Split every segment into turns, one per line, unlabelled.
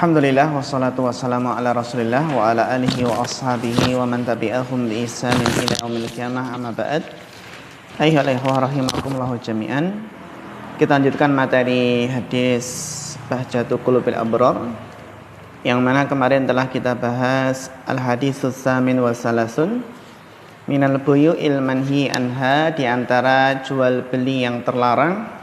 Alhamdulillah wassalatu wassalamu ala Rasulillah wa ala alihi wa ashabihi wa man tabi'ahum bi ihsanin ila yaumil qiyamah, amma ba'd. Ayyuhal ikhwah rahimakumullah jami'an. Kita lanjutkan materi hadis Bahjatul Qulubil Abrar, yang mana kemarin telah kita bahas al-haditsus samin wa salasun minal buyu'il manhi anha, di antara jual beli yang terlarang.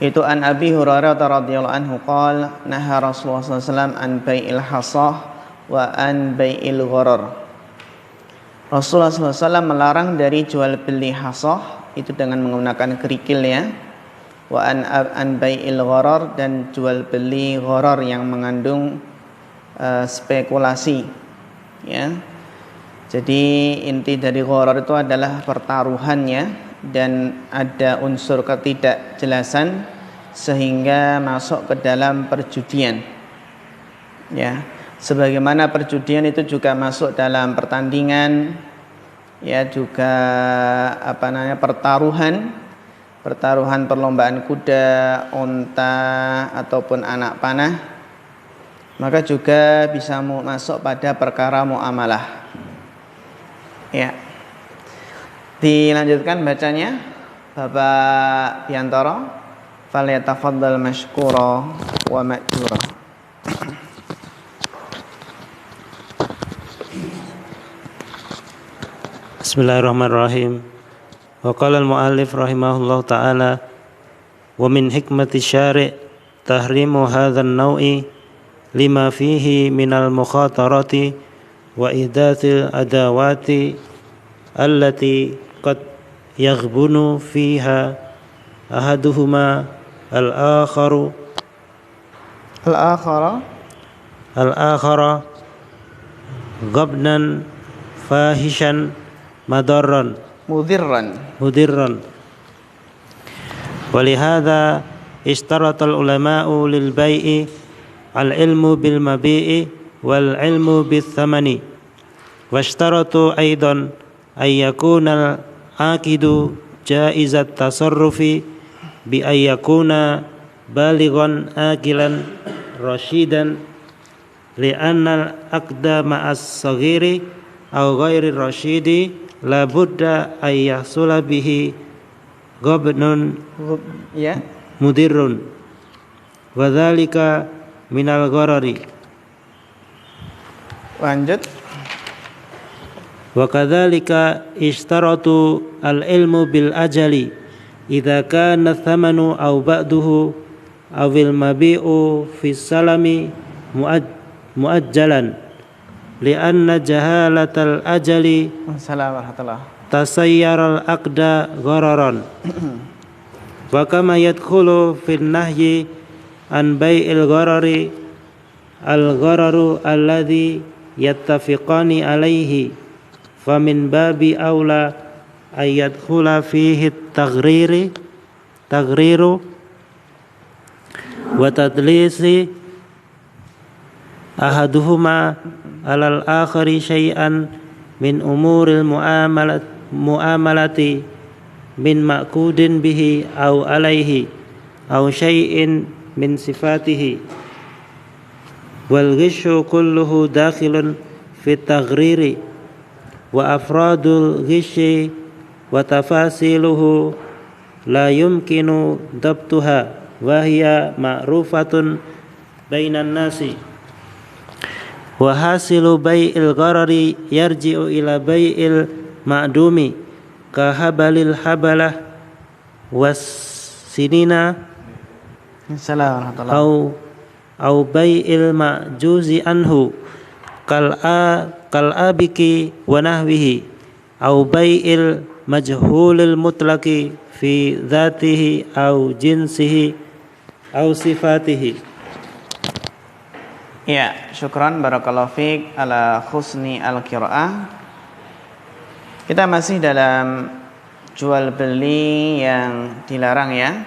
Itu an Abi Hurairah radhiyallahu anhu qala naha Rasulullah sallallahu alaihi wasallam an bai'il hasah wa an bai'il gharar. Rasulullah sallallahu alaihi wasallam melarang dari jual beli hasah, itu dengan menggunakan kerikil ya, wa an bai'il gharar, dan jual beli gharar yang mengandung spekulasi ya. Jadi inti dari gharar itu adalah pertaruhannya, dan ada unsur ketidakjelasan sehingga masuk ke dalam perjudian ya. Sebagaimana perjudian itu juga masuk dalam pertandingan ya, juga pertaruhan perlombaan kuda, unta ataupun anak panah, maka juga bisa masuk pada perkara muamalah ya. Dilanjutkan bacanya Bapak Biantoro, falyatafaddal mashkura wa ma'jura.
Bismillahirrahmanirrahim. Wa qala al-muallif rahimahullahu ta'ala, wa min hikmati syari' tahrimu hadzal naw'i lima fihi minal mukhatarati wa ihdathil adawati allati qad yaghbunu fiha ahaduhuma al-akhara ghabnan fahishan madarran mudirran. Walihada ishtaratal ulama'u lil bai'i al-ilmu bil mabi'i wal ilmu bil thamani, washtaratu aidan ay yakuna al-aqidu jaizat tasarrufi bi ay yakuna balighan aqilan rasyidan, li'anna al-aqda ma'as saghiri aw ghairi rasyidi la budda ay yahsula bihi ghabnun
ya
mudirrun wa dzalika minal gharari.
Lanjut.
Wa kadzalika ishtaratu al-ilmu bil ajali idza kana thamanu aw ba'duhu awil mabi'u fi salami muajjalan, li'anna jahalatal ajali tasayyara al-aqda ghararan. Wa kama yadkhulu fin nahyi an bai'il gharari al-ghararu alladhi yattafiqani alaihi, famin babi aula ayyadkhula fihi taghriru wa tadlisi ahaduhuma alal akhari syai'an min umuril muamalati min ma'kudin bihi aw alaihi aw syai'in min sifatihi, wal ghishu kulluhu dakhilun fit taghriri wa afradul ghishi wa tafasiluhu la yumkinu dabtuha wa hiya ma'rufatun bainan nasi. Wa hasilu bai'il gharari yarji'u ila bai'il ma'dumi ka habalil habalah was sinina au bai'il ma'juzi anhu kal abiki wa nahwihi au bai'il majhulil mutlaqi fi dzatihi au jinsihi au sifatihi.
Ya, syukran barakallahu fiik ala husni al-qiraah. Kita masih dalam jual beli yang dilarang ya,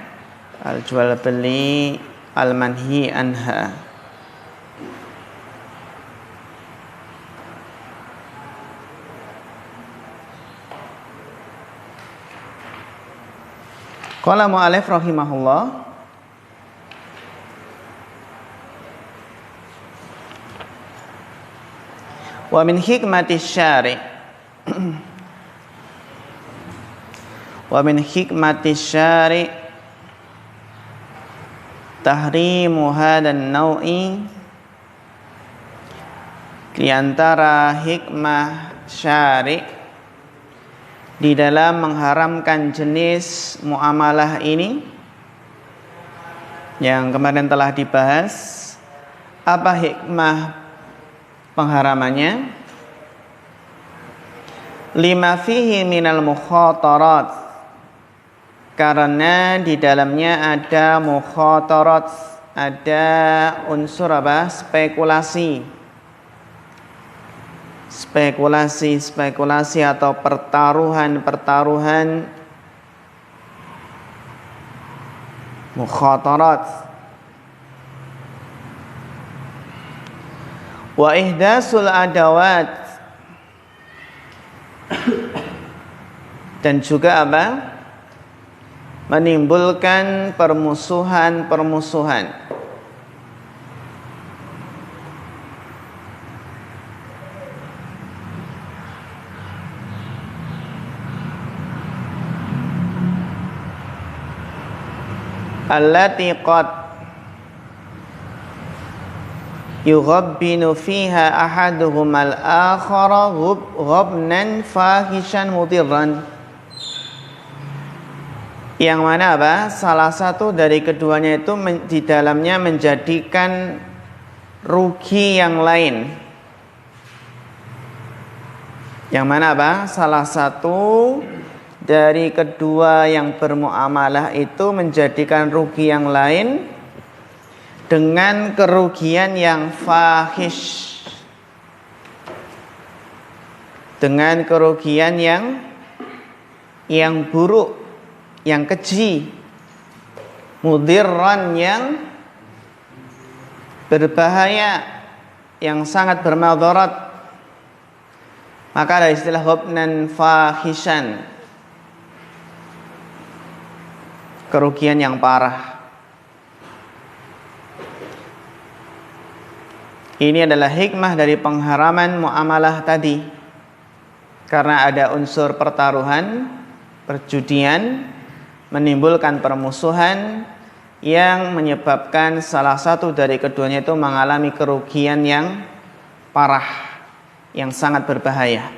jual beli al-manhi anha. Qala mu'alif rahimahullah, Wa min hikmati syari' wa min hikmati syari' tahrimu hadan naw'i, di antara hikmah syari' di dalam mengharamkan jenis muamalah ini yang kemarin telah dibahas. Apa hikmah pengharamannya? Lima fihi minal mukhatarat, karena di dalamnya ada mukhatarat, ada unsur apa? Spekulasi atau pertaruhan mukhatarat. Wa ihdasul adawat, dan juga apa? Menimbulkan permusuhan. Allati qad yughabbinu fiha ahaduhum al-akhara ghabnan fahishan mudirran, yang mana apa? Salah satu dari keduanya itu di dalamnya menjadikan rugi yang lain. Yang mana apa? Salah satu dari kedua yang bermuamalah itu menjadikan rugi yang lain dengan kerugian yang fahish, dengan kerugian yang buruk, yang keji, mudirran, yang berbahaya, yang sangat bermadarat. Maka ada istilah ghabnan fahishan, kerugian yang parah. Ini adalah hikmah dari pengharaman muamalah tadi, karena ada unsur pertaruhan, perjudian, menimbulkan permusuhan yang menyebabkan salah satu dari keduanya itu mengalami kerugian yang parah, yang sangat berbahaya.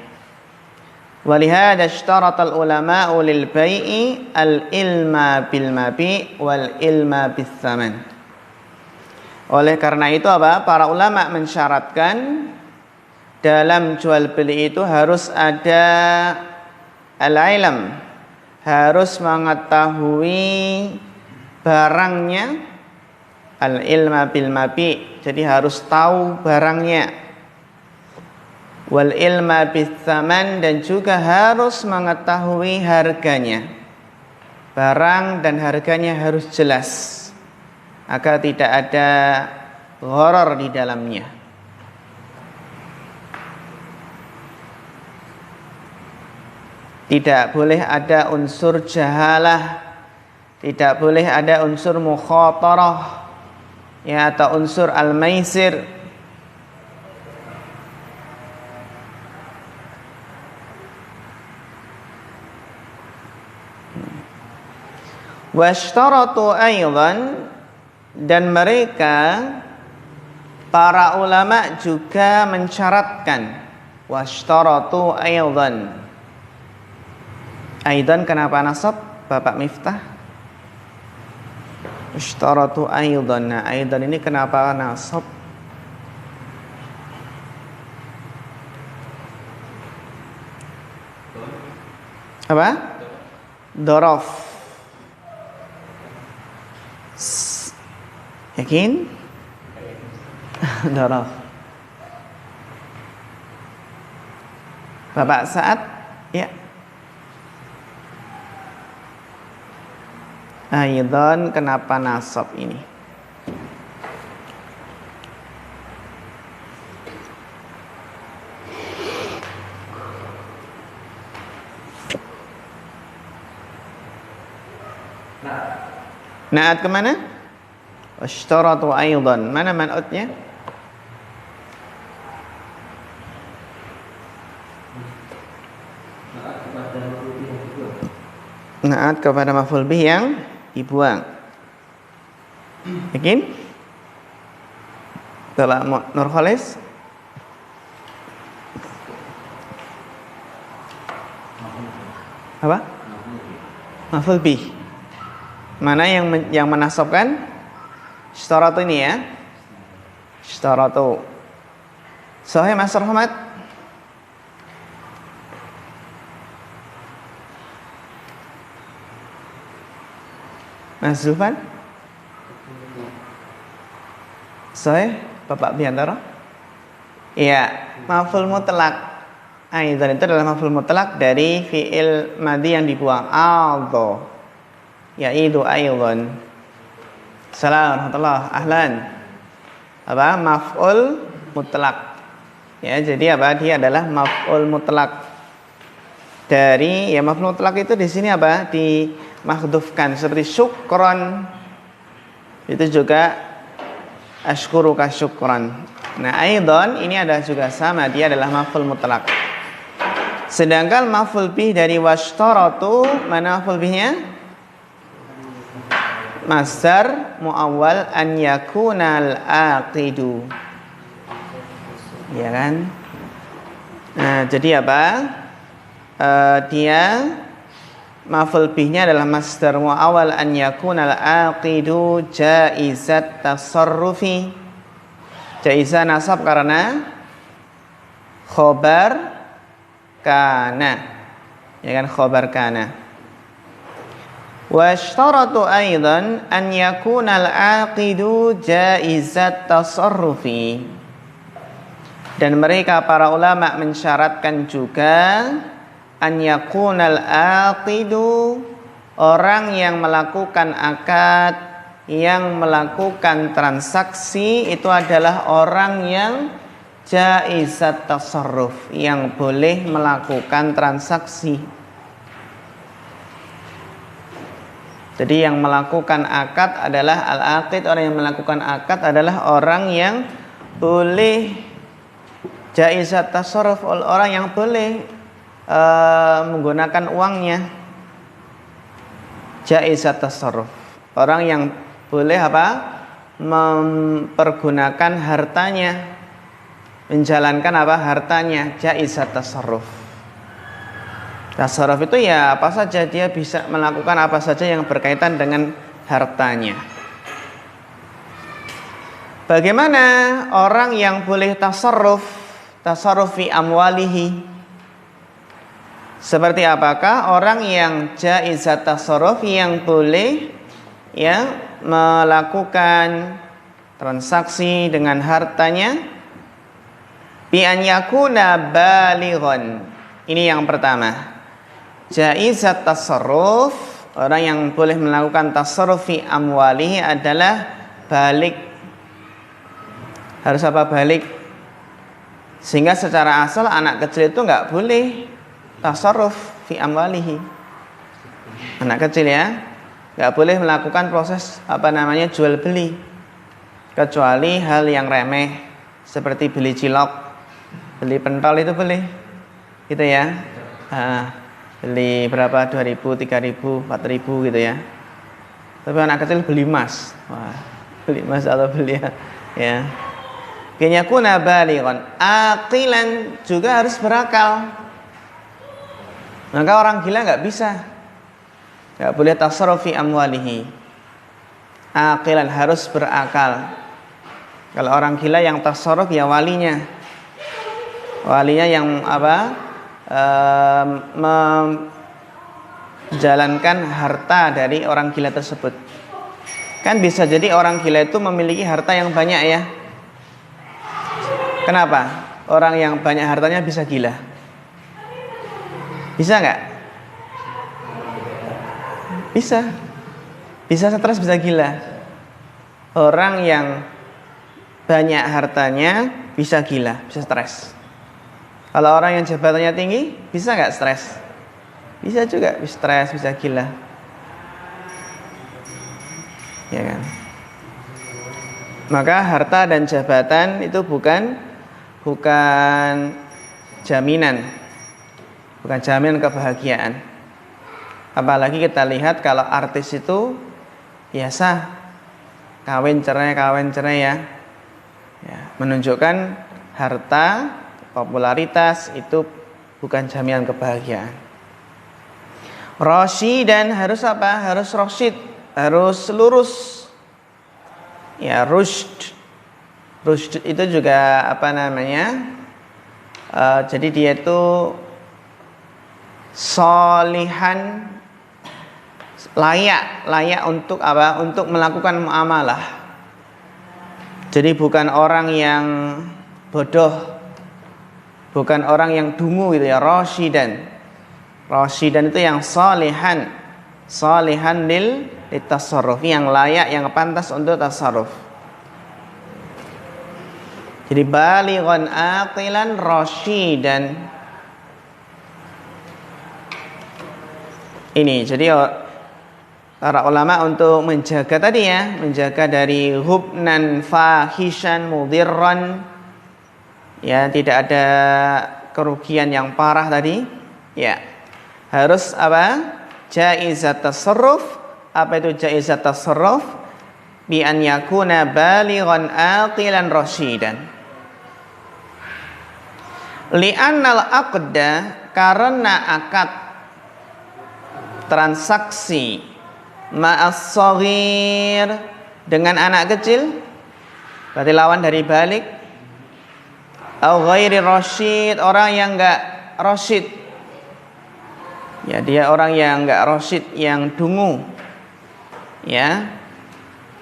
Walihada ishtaratal ulama'u lil bai'i al-ilma bil mabi' wal ilma bis tsaman. Oleh karena itu apa? Para ulama mensyaratkan dalam jual beli itu harus ada al-ilm, harus mengetahui barangnya, al-ilma bil mabi', jadi harus tahu barangnya, wal ilma bis tsaman, dan juga harus mengetahui harganya. Barang dan harganya harus jelas agar tidak ada gharar di dalamnya. Tidak boleh ada unsur jahalah, tidak boleh ada unsur mukhatarah, ya, atau unsur al-maisir. Washtaratu aidan, dan mereka para ulama juga mensyaratkan. Washtaratu aidan. Aidan kenapa nasab, Bapak Miftah? Washtaratu aidan. Nah, aidan ini kenapa nasab? Apa? Dorof. Yakin? Dorof. Bapak Sa'ad? Ya. Aidan kenapa nasab ini? Naat kemana? Washtaratu aidan. Mana man'utnya? Naat kepada maf'ul bih yang dibuang. Yakin? Bapak Nurholis? Apa? Maf'ul bih. Mana yang menasabkan? Ishtaratu ini ya. Ishtaratu. Sahih Mas Rahmat? Mas Zulfan? Sahih Bapak Biantara? Iya, maf'ul mutlak. Aidan itu adalah maf'ul mutlak dari fi'il madhi yang dibuang. Aldo. Yaidu aidan. Assalamualaikum warahmatullahi ahlan. Apa? Maf'ul mutlak. Ya, jadi apa? Dia adalah maf'ul mutlak. Dari ya maf'ul mutlak itu di sini apa? Dimahdhufkan seperti syukron. Itu juga ashkuruka syukron. Nah, aidan ini ada juga sama, dia adalah maf'ul mutlak. Sedangkan maf'ul bih dari washtaratu, mana maf'ul bihnya? Masdar muawwal an yakunal aqidu. Ya kan? Nah, jadi apa? Dia maf'ul bihnya adalah masdar muawwal an yakunal aqidu jaizat tasarrufi. Jaizah nasab karena khobar kana, ya kan, khobar kana. Wa ishtaratu aidan an yakuna al-aqidu jaizat tasarrufi. Dan mereka para ulama mensyaratkan juga an yakuna al-aqidu, orang yang melakukan akad, yang melakukan transaksi itu adalah orang yang jaizat tasarruf, yang boleh melakukan transaksi. Jadi yang melakukan akad adalah al-aqid, orang yang melakukan akad adalah orang yang boleh jaizat tasarruf, orang yang boleh menggunakan uangnya. Jaizat tasarruf, orang yang boleh apa? Mempergunakan hartanya, menjalankan apa? Hartanya, jaizat tasarruf. Tasarruf itu ya apa saja, dia bisa melakukan apa saja yang berkaitan dengan hartanya. Bagaimana orang yang boleh tasarruf fi amwalihi? Seperti apakah orang yang jaizat tasarruf, yang boleh ya melakukan transaksi dengan hartanya? Bi an yakuna balighan. Ini yang pertama. Jaizat tasarruf, orang yang boleh melakukan tasarruf fi amwalihi adalah balik. Harus apa? Balik. Sehingga secara asal anak kecil itu enggak boleh tasarruf fi amwalihi. Anak kecil ya, enggak boleh melakukan proses apa namanya jual beli, kecuali hal yang remeh seperti beli cilok, beli pentol itu boleh, gitu ya. Beli berapa? 2.000, 3.000, 4.000 gitu ya. Tapi anak kecil beli emas. Wah, beli emas atau beli ya. Kenyakuna balighan, aqilan, juga harus berakal. Maka orang gila enggak bisa. Enggak boleh tasarruf fi amwalihi. Aqilan, harus berakal. Kalau orang gila yang tasarruf ya walinya. Walinya yang apa? Menjalankan harta dari orang gila tersebut. Kan bisa jadi orang gila itu memiliki harta yang banyak ya. Kenapa? Orang yang banyak hartanya bisa gila? Bisa nggak? Bisa. Bisa stres, bisa gila. Orang yang banyak hartanya bisa gila, bisa stres. Kalau orang yang jabatannya tinggi, bisa nggak stres? Bisa juga, bisa stres, bisa gila. Ya kan? Maka harta dan jabatan itu bukan jaminan bukan jaminan kebahagiaan. Apalagi kita lihat kalau artis itu biasa kawin cerai ya. Menunjukkan harta, popularitas itu bukan jaminan kebahagiaan. Rasyidan harus apa? Harus rasyid, harus lurus. Ya, rushd. Rushd itu juga apa namanya? Jadi dia itu solihan, layak untuk apa? Untuk melakukan muamalah. Jadi bukan orang yang bodoh, bukan orang yang dungu gitu ya. Rasyidan itu yang solihan lil tasarruf, yang layak, yang pantas untuk tasarruf. Jadi balighan aqilan rasyidan. Ini jadi para ulama untuk menjaga tadi ya, menjaga dari hubnan fahishan mudhirran, ya, tidak ada kerugian yang parah tadi, ya, harus apa? Jaizat tasarruf. Apa itu jaizat tasarruf? Bi an yakuna balighan aqilan rasyidan. Li'annal aqda, karena akad transaksi ma'as shaghir, dengan anak kecil, berarti lawan dari balik, au ghairi rasyid, orang yang enggak rasyid, ya, dia orang yang enggak rasyid, yang dungu, ya,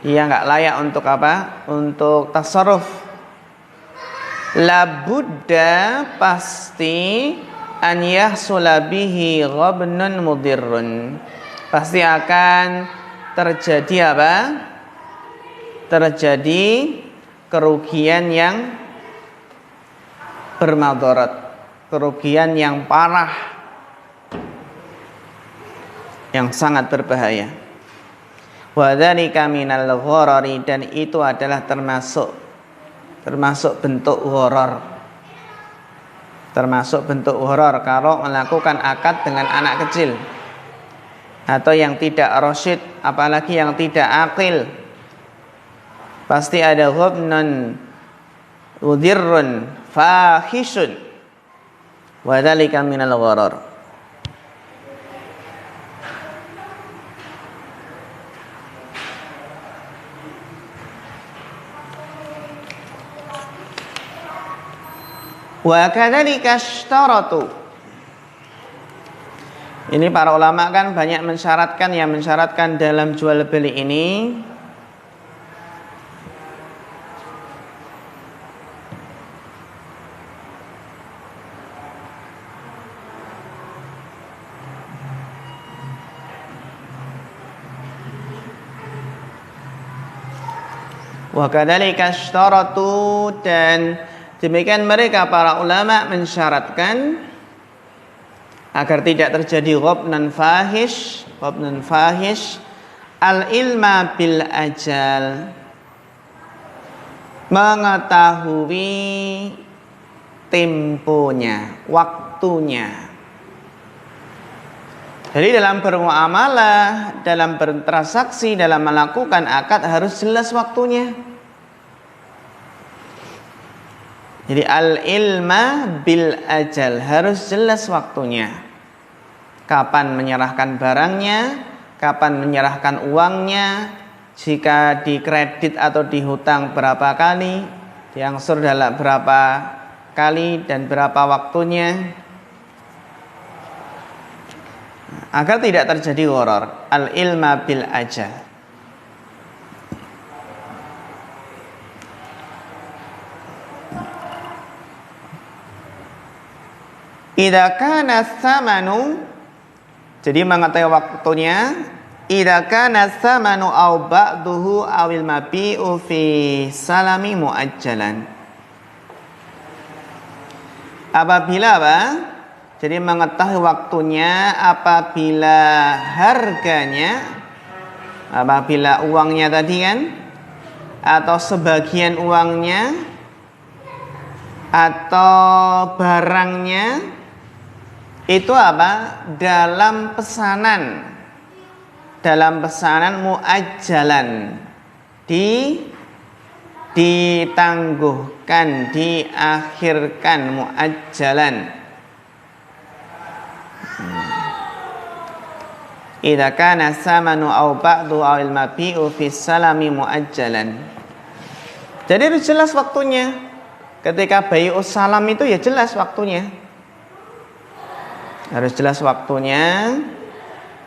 dia enggak layak untuk apa? Untuk tasarruf. La budda, pasti, an yahsula bihi ghabnun mudirrun, pasti akan terjadi apa? Terjadi kerugian yang bermadarat, kerugian yang parah, yang sangat berbahaya. Wa dzalika minal gharari, dan itu adalah termasuk bentuk gharar. Termasuk bentuk gharar kalau melakukan akad dengan anak kecil atau yang tidak rasyid, apalagi yang tidak aqil. Pasti ada ghabnun udhirrun fahisun, wa dzalika minal gharar. Wa kadzalika ishtaratu. Ini para ulama kan banyak mensyaratkan dalam jual beli ini. Wa kadzalika ishtaratu, dan demikian mereka para ulama mensyaratkan agar tidak terjadi ghabnan fahish, al-ilma bil ajal, mengetahui temponya, waktunya. Jadi dalam bermuamalah, dalam bertransaksi, dalam melakukan akad harus jelas waktunya. Jadi al-ilma bil ajal, harus jelas waktunya. Kapan menyerahkan barangnya, kapan menyerahkan uangnya, jika dikredit atau dihutang berapa kali, diangsur dalam berapa kali dan berapa waktunya, agar tidak terjadi gharar. Al-ilma bil ajal. Idza kana tsamanu, jadi mengetahui waktunya. Idza kana tsamanu aw ba'duhu awil mabi'u fi salami muajjalan. Apabila apa? Jadi mengetahui waktunya apabila harganya, apabila uangnya tadi kan, atau sebagian uangnya atau barangnya Itu apa? Dalam pesanan muajjalan, ditangguhkan, diakhirkan, muajjalan. Idza kana samanu aw ba'du aw al-mabi'u fi salami muajjalan. Jadi harus jelas waktunya. Ketika bai'us salam itu ya jelas waktunya. Harus jelas waktunya.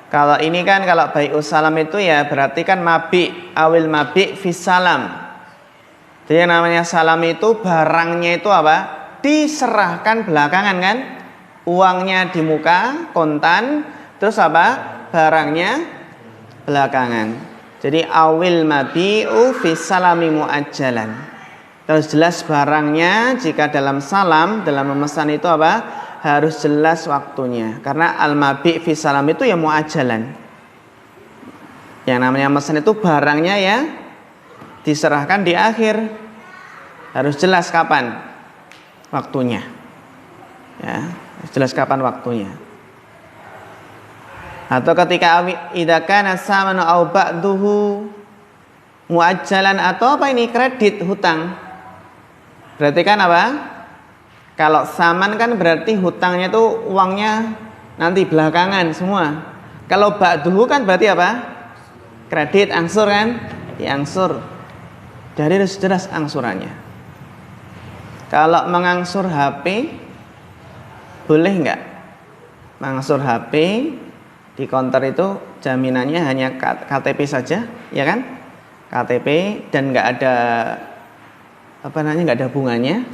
Kalau ini kan kalau bai'us salam itu ya berarti kan mabi awil mabi fi salam. Jadi yang namanya salam itu barangnya itu apa? Diserahkan belakangan kan? Uangnya di muka, kontan, terus apa? Barangnya belakangan. Jadi awil mabi'u fi salami muajjalan. Harus jelas barangnya. Jika dalam salam, dalam memesan itu apa? Harus jelas waktunya. Karena al-mabi' fi salam itu ya muajjalan. Yang namanya memesan itu barangnya ya diserahkan di akhir. Harus jelas kapan waktunya. Ya, harus jelas kapan waktunya. Atau ketika idza kana samanu aw ba'duhu muajjalan, atau apa ini, kredit, hutang. Berarti kan apa? Kalau saman kan berarti hutangnya itu uangnya nanti belakangan semua. Kalau ba'duhu kan berarti apa? Kredit, angsur kan? Diangsur. Jadi harus jelas angsurannya. Kalau mengangsur HP boleh enggak? Mengangsur HP di counter itu jaminannya hanya KTP saja, ya kan? KTP dan nggak ada apa namanya, nggak ada bunganya,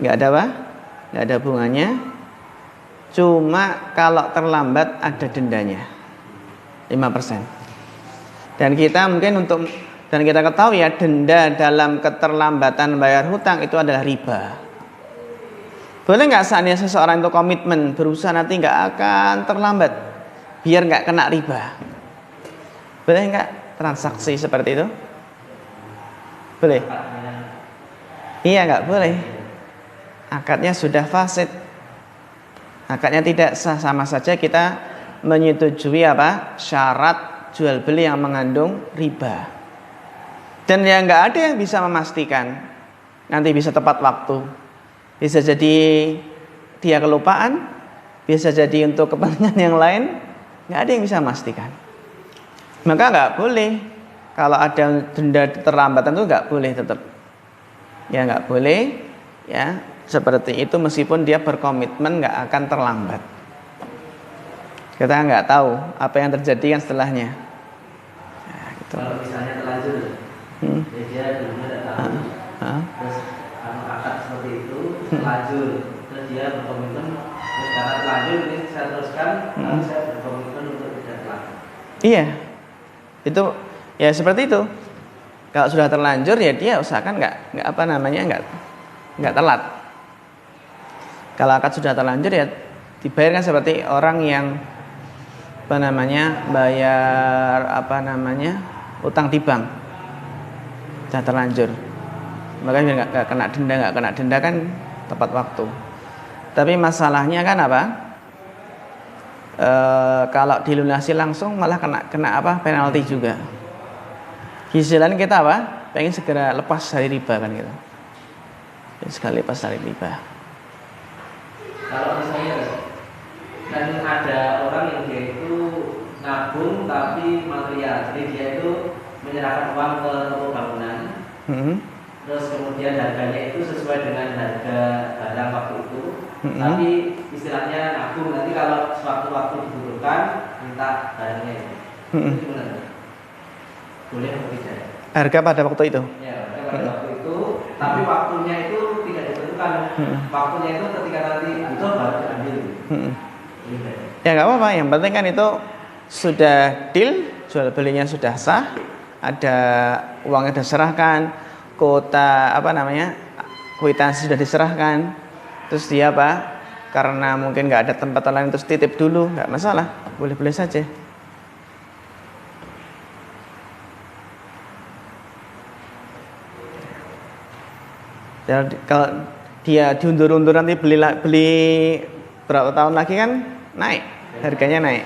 nggak ada apa? Nggak ada bunganya. Cuma kalau terlambat ada dendanya 5%. Dan kita mungkin dan kita ketahui ya, denda dalam keterlambatan bayar hutang itu adalah riba. Boleh nggak seandainya seseorang itu komitmen berusaha nanti nggak akan terlambat biar nggak kena riba? Boleh nggak transaksi seperti itu? Boleh? Iya, nggak boleh. Akadnya sudah fasid. Akadnya tidak sah, sama saja kita menyetujui apa? Syarat jual beli yang mengandung riba. Dan yang nggak ada yang bisa memastikan nanti bisa tepat waktu. Bisa jadi dia kelupaan, bisa jadi untuk kepentingan yang lain, nggak ada yang bisa memastikan. Maka nggak boleh kalau ada denda terlambatan itu nggak boleh tetap. Ya nggak boleh, ya seperti itu meskipun dia berkomitmen nggak akan terlambat. Kita nggak tahu apa yang terjadi kan setelahnya. Ya, gitu.
Kalau misalnya terlanjur, dia dulunya tidak tahu, terus akad seperti itu terlanjur, terus dia berkomitmen, terus karena terlanjur ini saya teruskan, lalu saya berkomitmen untuk tidak terlambat.
Iya, itu ya seperti itu. Kalau sudah terlanjur ya dia usahakan nggak apa namanya nggak telat. Kalau akad sudah terlanjur ya dibayarkan seperti orang yang apa namanya bayar apa namanya utang di bank sudah terlanjur. Makanya nggak kena denda kan tepat waktu. Tapi masalahnya kan apa? Kalau dilunasi langsung malah kena apa? Penalti juga. Kisilan kita apa? Pengen segera lepas dari riba kan gitu. Sekali lepas dari riba.
Kalau misalnya kan ada orang yang dia itu nabung tapi material, jadi dia itu menyerahkan uang ke toko bangunan, terus kemudian harganya itu sesuai dengan harga barang waktu itu, tapi istilahnya nabung, nanti kalau sewaktu-waktu dibutuhkan minta barangnya itu. Itu gimana? Boleh atau tidak?
Harga pada waktu itu?
Ya, harga pada waktu itu, tapi waktunya itu tidak ditentukan. Waktunya itu ketika nanti butuh baru diambil.
Ya nggak apa-apa, yang penting kan itu sudah deal, jual belinya sudah sah, ada uangnya sudah diserahkan, kota apa namanya kwitansi sudah diserahkan, terus dia apa? Karena mungkin nggak ada tempat lain terus titip dulu, nggak masalah, boleh-boleh saja. Kalau dia diundur-undur nanti beli berapa tahun lagi kan naik, harganya naik.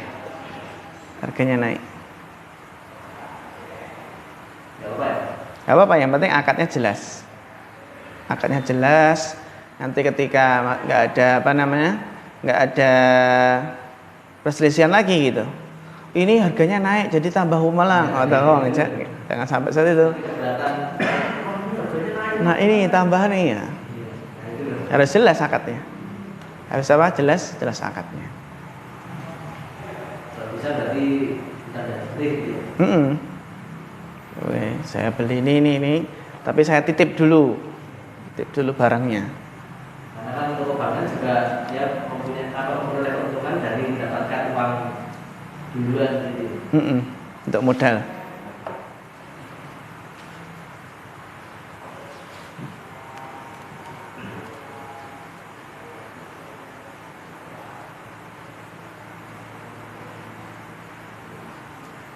Gak apa-apa, yang penting akadnya jelas. Nanti ketika nggak ada perselisihan lagi gitu. Ini harganya naik jadi tambah malang atau jangan sampai seperti itu. Nah ini tambahan nih ya. Harus jelas akadnya. Harus apa? Jelas akadnya.
Bisa berarti kita ada gitu.
Oke, saya beli ini, tapi saya titip dulu barangnya.
Karena kan toko bangunan juga dia memperoleh keuntungan dari mendapatkan uang duluan gitu.
Untuk modal.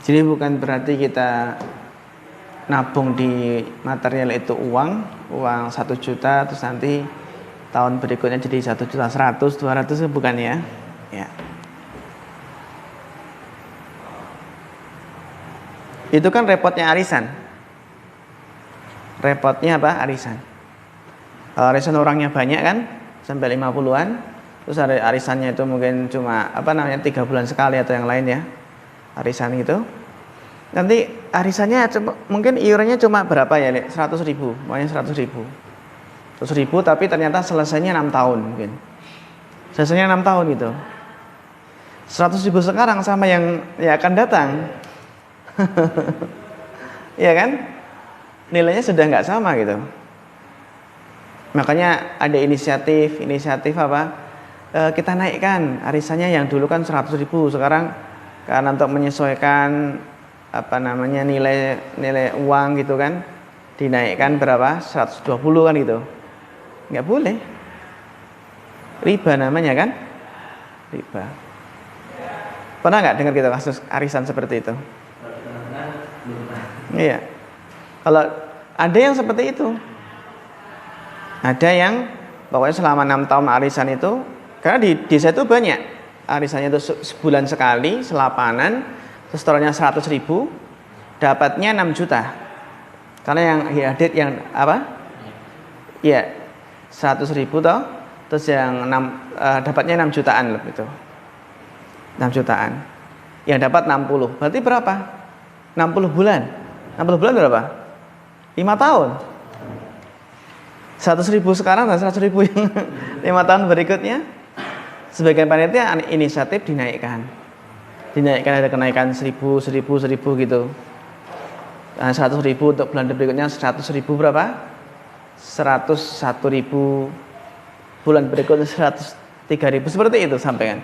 Jadi bukan berarti kita nabung di material itu uang 1 juta terus nanti tahun berikutnya jadi 1.100.000, 200 bukan ya. Itu kan repotnya arisan. Repotnya apa? Arisan. Kalau arisan orangnya banyak kan sampai 50-an, terus arisannya itu mungkin cuma 3 bulan sekali atau yang lain ya. Arisan gitu. Nanti arisannya mungkin iurannya cuma berapa ya, 100.000, maunya 100.000 tapi ternyata selesainya 6 tahun mungkin. Selesainya 6 tahun gitu. 100.000 sekarang sama yang akan datang. Iya kan? Nilainya sudah nggak sama gitu. Makanya ada inisiatif apa? Kita naikkan arisannya yang dulu kan 100.000 sekarang karena untuk menyesuaikan nilai uang gitu kan dinaikkan berapa 120 kan gitu. Nggak boleh, riba namanya kan, riba. Pernah nggak dengar kita kasus arisan seperti itu? Iya, kalau ada yang seperti itu, ada yang pokoknya selama 6 tahun arisan itu, karena di desa itu banyak arisannya itu sebulan sekali selapanan, setorannya 100.000, dapatnya 6 juta. Karena yang hadir yang apa? Iya, 100.000 toh, terus yang dapatnya 6 jutaan lebih itu. 6 jutaan. Yang dapat 60. Berarti berapa? 60 bulan. 60 bulan berapa? 5 tahun. 100.000 sekarang dan 100.000 yang 5 tahun berikutnya. Sebagian panitia inisiatif dinaikkan ada kenaikan 1.000 gitu. Nah, 100.000 untuk bulan berikutnya 100.000 berapa? 101.000, bulan berikutnya 103.000, seperti itu sampai kan?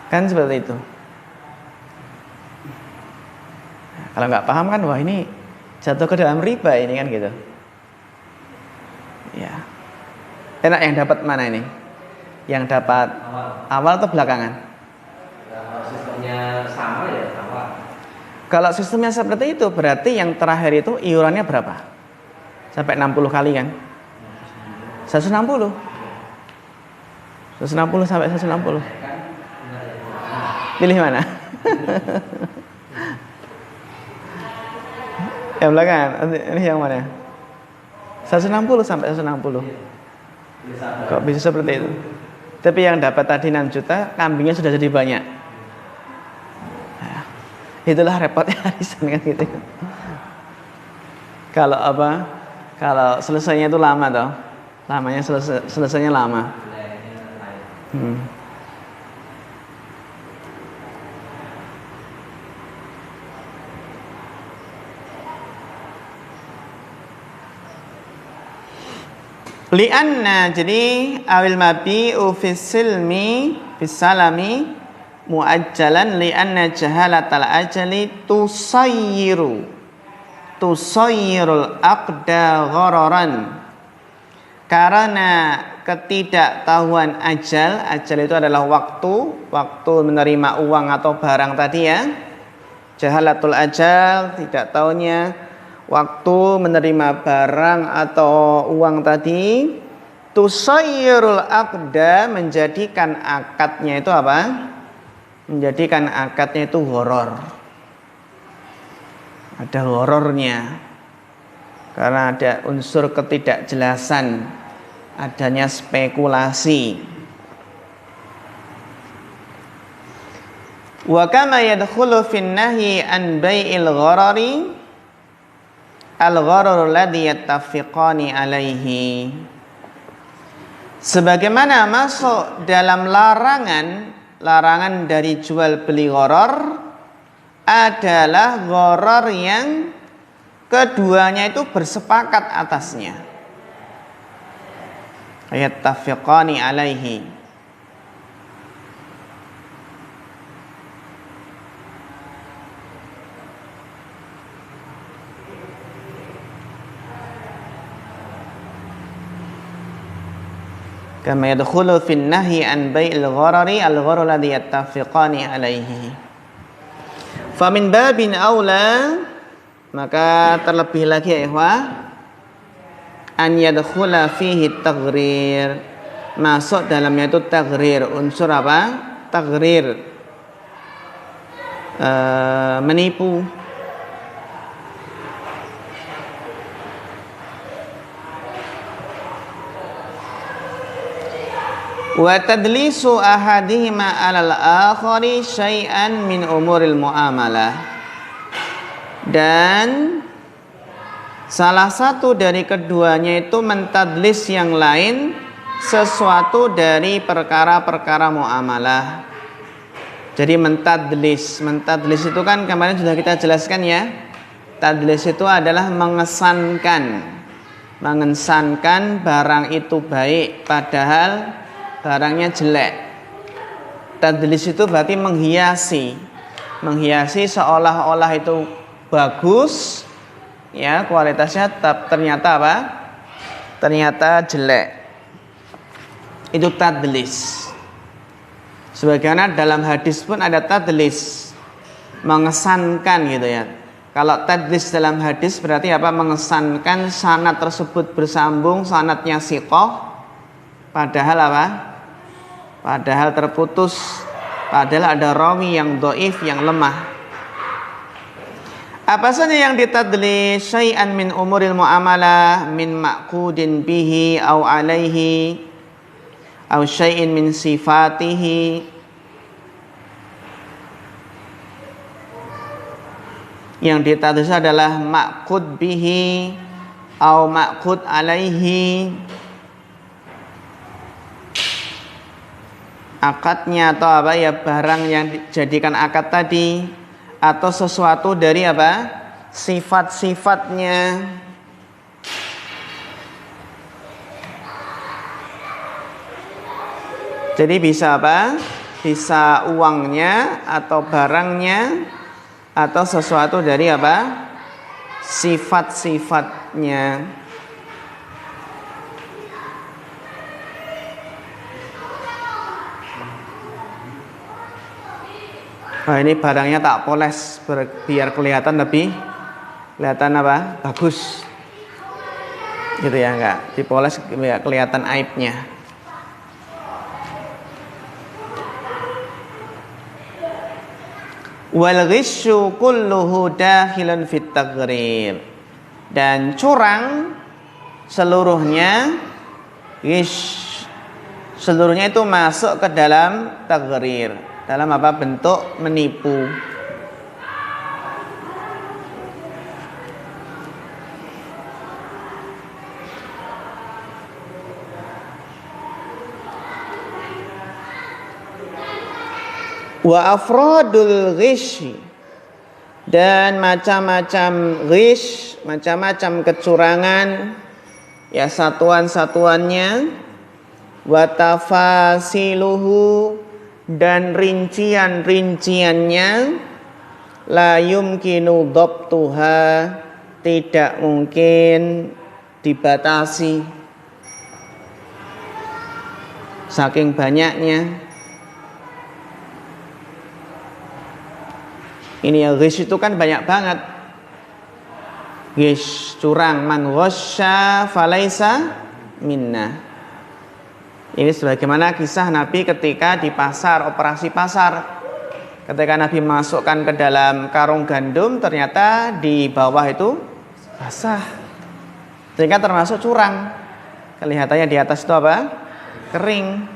Kan seperti itu. Nah, kalau nggak paham kan, wah ini jatuh ke dalam riba ini kan gitu. Ya, enak yang dapat mana ini? Yang dapat awal atau belakangan?
Kalau sistemnya sama ya awal.
Kalau sistemnya seperti itu berarti yang terakhir itu iurannya berapa? Sampai 60 kali kan? 160 sampai 160. Pilih mana? Yang belakangan, ini yang mana? 160 sampai 160. Kok bisa seperti itu? Tapi yang dapat tadi 6 juta, kambingnya sudah jadi banyak. Nah, itulah repotnya arisan kan gitu. Kalau selesainya itu lama toh. Lamanya selesainya lama. Lianna, jadi awil mabi'u fisilmi fisalami muajjalan lianna jahalatal ajali tusayyirul aqda ghararan. Karena ketidaktahuan ajal itu adalah waktu menerima uang atau barang tadi ya. Jahalatul ajal, tidak tahunya waktu menerima barang atau uang tadi, Tusayyirul aqda, menjadikan akadnya itu apa? Menjadikan akadnya itu horor. Ada horornya. Karena ada unsur ketidakjelasan, adanya spekulasi. Wa kama yadkhulu fin nahyi an bai'il gharari al-gharar alladhi yattafiqani alaihi. Sebagaimana masuk dalam larangan dari jual beli gharar adalah gharar yang keduanya itu bersepakat atasnya. Yattafiqani alaihi. Kama yadkhulu fin nahyi an bai'il gharari al-gharar alladhi yattafiqani alaihi. Fa min babin aula, maka terlebih lagi ya ikhwah, an yadkhula fihi taghrir, masuk dalamnya itu taghrir. Unsur apa? Taghrir, menipu. Wa tadlisu ahadihima 'alal akhari syai'an min umuril muamalah. Dan salah satu dari keduanya itu mentadlis yang lain sesuatu dari perkara-perkara muamalah. Jadi mentadlis itu kan kemarin sudah kita jelaskan ya. Tadlis itu adalah mengesankan barang itu baik padahal barangnya jelek. Tadlis itu berarti menghiasi seolah-olah itu bagus, ya kualitasnya, ternyata apa? Ternyata jelek. Itu tadlis. Sebagaimana dalam hadis pun ada tadlis, mengesankan gitu ya. Kalau tadlis dalam hadis berarti apa? Mengesankan sanad tersebut bersambung, sanadnya siqah, padahal apa? Padahal terputus, padahal ada rawi yang dhaif, yang lemah. Apa saja yang ditadlis? Syai'an min umuril muamalah min ma'qudin bihi au alaihi au syai'in min sifatihi. Yang ditadlis adalah ma'qud bihi au ma'qud alaihi, akadnya atau apa ya, barang yang dijadikan akad tadi, atau sesuatu dari apa? Sifat-sifatnya. Jadi bisa apa? Bisa uangnya atau barangnya atau sesuatu dari apa? Sifat-sifatnya. Nah, ini barangnya tak poles biar kelihatan lebih apa? Bagus. Gitu ya, enggak dipoles biar kelihatan aibnya. Wal ghisyu kulluhu dakhilun fit taghrir. Dan curang seluruhnya itu masuk ke dalam taghrir. Dalam apa? Bentuk menipu. Wa afradul ghish, dan macam-macam ghish, macam-macam kecurangan ya, satuan-satuannya. Wa tafasiluhu, dan rincian-rinciannya. La yumkinu dhabtuha, tidak mungkin dibatasi saking banyaknya. Ini ya, ghish itu kan banyak banget. Ghish, curang, man ghasya falaisa minna. Ini sebagaimana kisah Nabi ketika di pasar, operasi pasar. Ketika Nabi masukkan ke dalam karung gandum, ternyata di bawah itu basah. Sehingga termasuk curang. Kelihatannya di atas itu apa? Kering.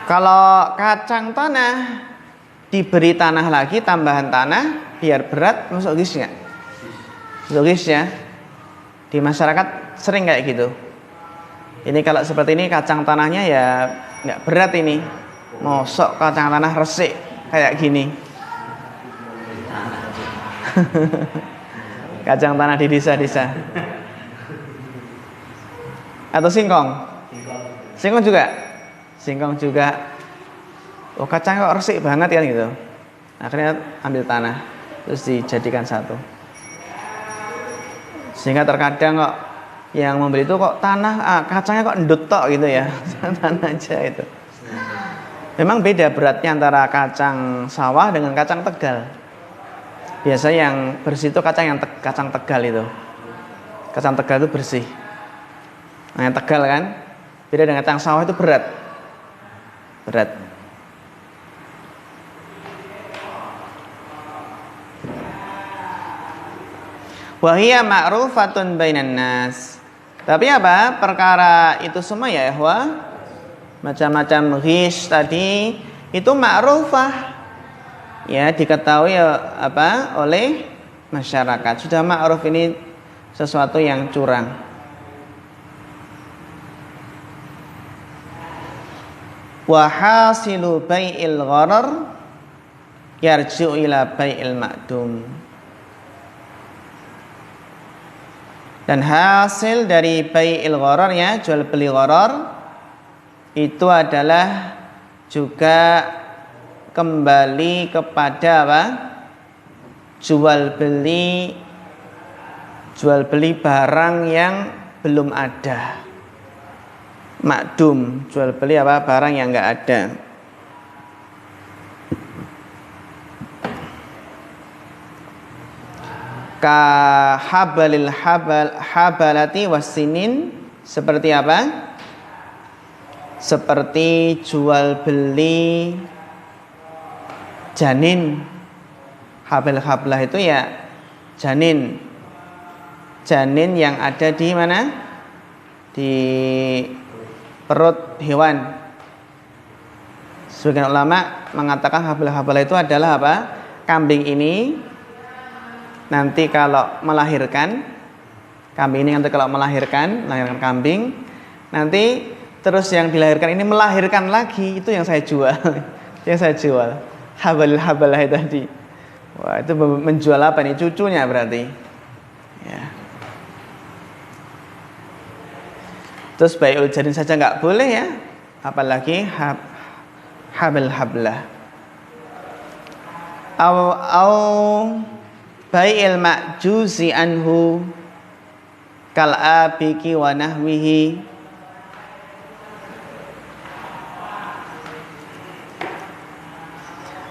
Kalau kacang tanah diberi tanah lagi, tambahan tanah biar berat, masuk gis nggak? Masuk gis ya. Di masyarakat sering kayak gitu. Ini kalau seperti ini kacang tanahnya ya nggak berat ini. Mosok kacang tanah resik kayak gini. Kacang tanah di desa-desa. Atau singkong? Singkong juga? Singkong juga. Oh kacang kok resik banget kan gitu. Akhirnya ambil tanah terus dijadikan satu. Sehingga terkadang kok yang membeli itu kok tanah, kacangnya kok endut tok gitu ya. Tanah aja itu. Memang beda beratnya antara kacang sawah dengan kacang Tegal. Biasa yang bersih itu kacang Tegal itu. Kacang Tegal itu bersih. Nah yang Tegal kan beda dengan kacang sawah itu berat. Berat. Wahia ma'rufatun bainan nas. Tapi apa? Perkara itu semua ya ikhwah, macam-macam ghish tadi itu ma'rufah. Ya, diketahui apa? Oleh masyarakat. Sudah ma'ruf ini sesuatu yang curang. Wa hasilu bai'il gharar yarji'u ila bai'il ma'dum. Dan hasil dari bai'il gharar ya, jual beli gharar itu adalah juga kembali kepada apa? Jual beli barang yang belum ada. Makdum, jual beli apa? Barang yang enggak ada. Ka habalati wasinin, seperti apa? Seperti jual beli janin. Hablah itu ya janin yang ada di mana? Di perut hewan. Sebagian ulama mengatakan hablah itu adalah apa? Kambing ini nanti kalau melahirkan kambing, nanti terus yang dilahirkan ini melahirkan lagi, itu yang saya jual. Habalah itu tadi. Wah, itu menjual apa nih? Cucunya berarti. Ya. Terus bai'ul janin saja nggak boleh ya, apalagi hablah. Au bai'il ma'juzi anhu kal abiki wa nahwihi,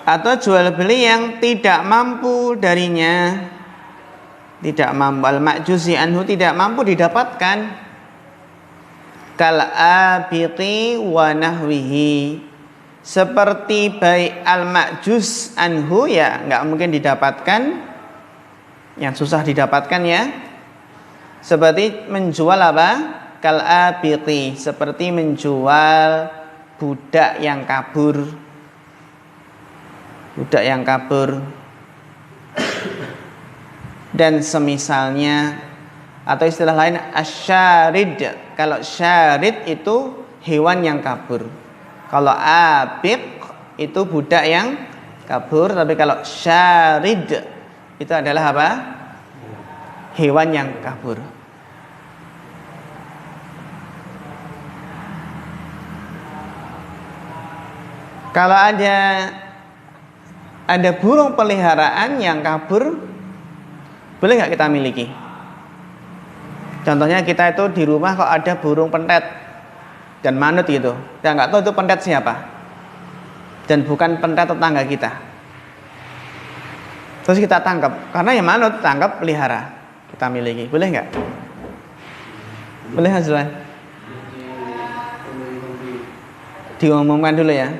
atau jual beli yang tidak mampu darinya, tidak mampu, al ma'juzi anhu tidak mampu didapatkan, kal abiki wa nahwihi, seperti bai' al ma'juz anhu ya nggak mungkin didapatkan, yang susah didapatkan ya, seperti menjual apa? Kal abiti, seperti menjual budak yang kabur. Dan semisalnya, atau istilah lain asyarid. Kalau syarid itu hewan yang kabur. Kalau abik itu budak yang kabur, tapi kalau syarid itu adalah apa? Hewan yang kabur. Kalau ada burung peliharaan yang kabur, boleh nggak kita miliki? Contohnya kita itu di rumah kok ada burung pentet dan manut gitu, kita nggak tahu itu pentet siapa, dan bukan pentet tetangga kita. Terus kita tangkap, karena yang manut tangkap pelihara, kita miliki, boleh nggak? Boleh Hazlan? Diumumkan dulu ya.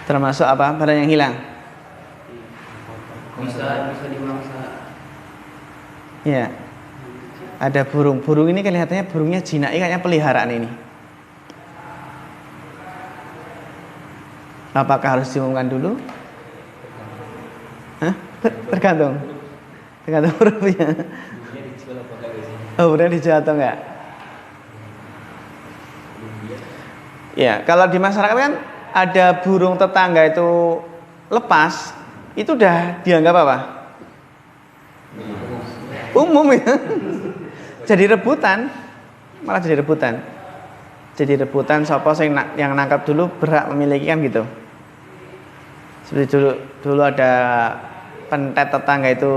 Termasuk apa? Barang yang hilang.
Bisa dimangsa.
Ya. Ada burung. Burung ini kelihatannya burungnya jinak, kayaknya peliharaan ini. Apakah harus diumumkan dulu? Hah? Tergantung hurufnya. Oh, udah dijual atau enggak? Ya, kalau di masyarakat kan ada burung tetangga itu lepas, itu udah dianggap apa? Umum ya. Jadi rebutan, malah jadi rebutan. Jadi rebutan siapa yang nangkap dulu berhak memiliki, kan gitu. Seperti dulu ada pentet tetangga itu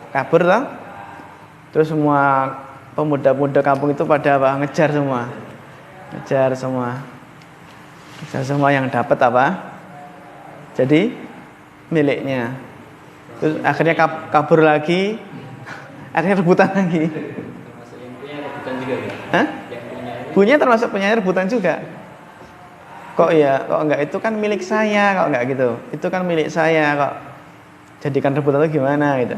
kabur toh. Terus semua pemuda-pemuda kampung itu pada apa? Ngejar semua yang dapat apa? Jadi miliknya. Terus akhirnya kabur lagi. Akhirnya rebutan lagi.
Termasuk yang punya rebutan juga ya?
Hah? Punya termasuk punya rebutan juga. Kok enggak, itu kan milik saya, kok enggak gitu. Itu kan milik saya, kok jadikan rebutan itu gimana gitu.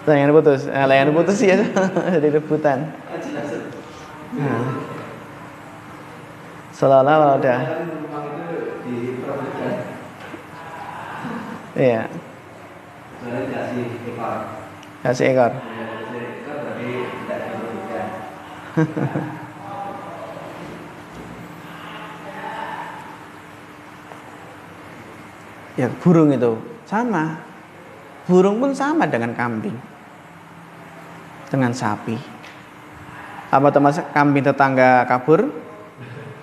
Layangan putus. Layangan putus sih ya. Jadi rebutan. Nah. Seolah-olah udah. Iya. Kasih ekor. Ya, burung itu sama. Burung pun sama dengan kambing, dengan sapi. Apa termasuk kambing tetangga kabur,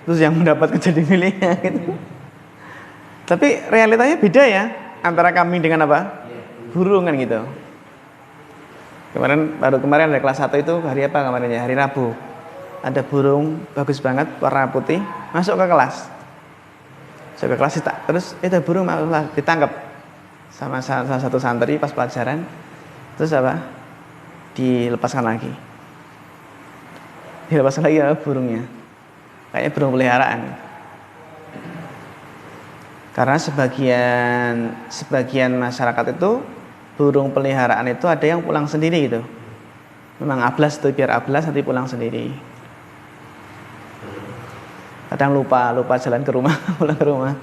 terus yang mendapatkan jadi miliknya gitu. Tapi realitanya beda ya antara kambing dengan apa? Burung kan gitu. Baru kemarin ada kelas 1 itu hari apa kemarin ya? Hari Rabu. Ada burung bagus banget warna putih masuk ke kelas. Terus itu burung malah ditangkap sama salah satu santri pas pelajaran. Terus apa? Dilepaskan lagi ya burungnya. Kayaknya burung peliharaan. Karena sebagian masyarakat itu burung peliharaan itu ada yang pulang sendiri gitu. Memang ablas tuh, biar ablas nanti pulang sendiri. Kadang lupa jalan ke rumah, pulang ke rumah.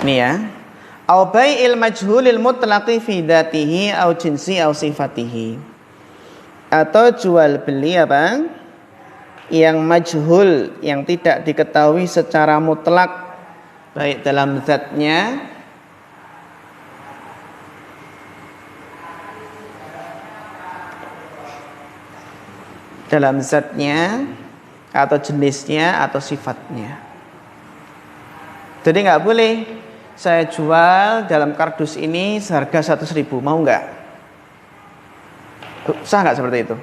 Ini ya. Au bai'il majhulil mutlaqi fi dzatihi au jinsi au sifatihi. Atau jual beli apa? Yang majhul, yang tidak diketahui secara mutlak, baik dalam zatnya atau jenisnya atau sifatnya. Jadi nggak boleh saya jual dalam kardus ini seharga 100.000, mau nggak? Sah nggak seperti itu?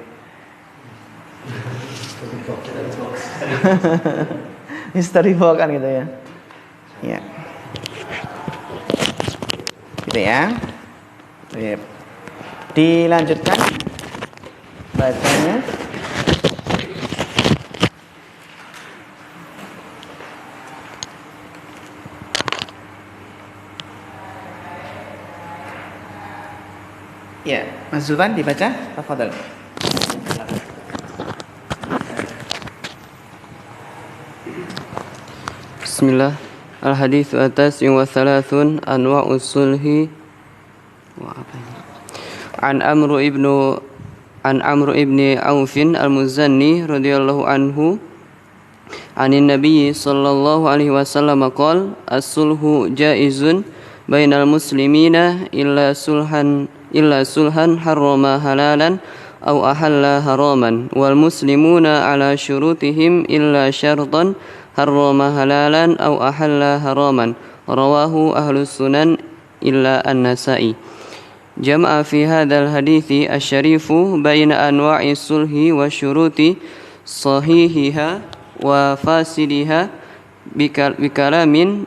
Misteri kan gitu ya. Ya. Gitu ya. Dilanjutkan bacanya. Ya, Mas Zulfan dibaca, tafadhol.
Bismillah. Al-hadits atas wa thalathun anwa'us sulhi wa apa ini? An Amr ibn Auf al-Muzanni radhiyallahu anhu anin Nabi sallallahu alaihi wasallam qala as-sulhu jaizun bainal muslimina illa sulhan harrama halalan aw ahalla haraman wal muslimuna ala syurutihim illa syartan harrama halalan aw ahalla haraman rawahu ahlus sunan illa an-Nasa'i. Jama'a fi hadzal hadithi asy-syarifu baina anwa'i sulhi wa syuruti sahihiha wa fasidiha bikalamin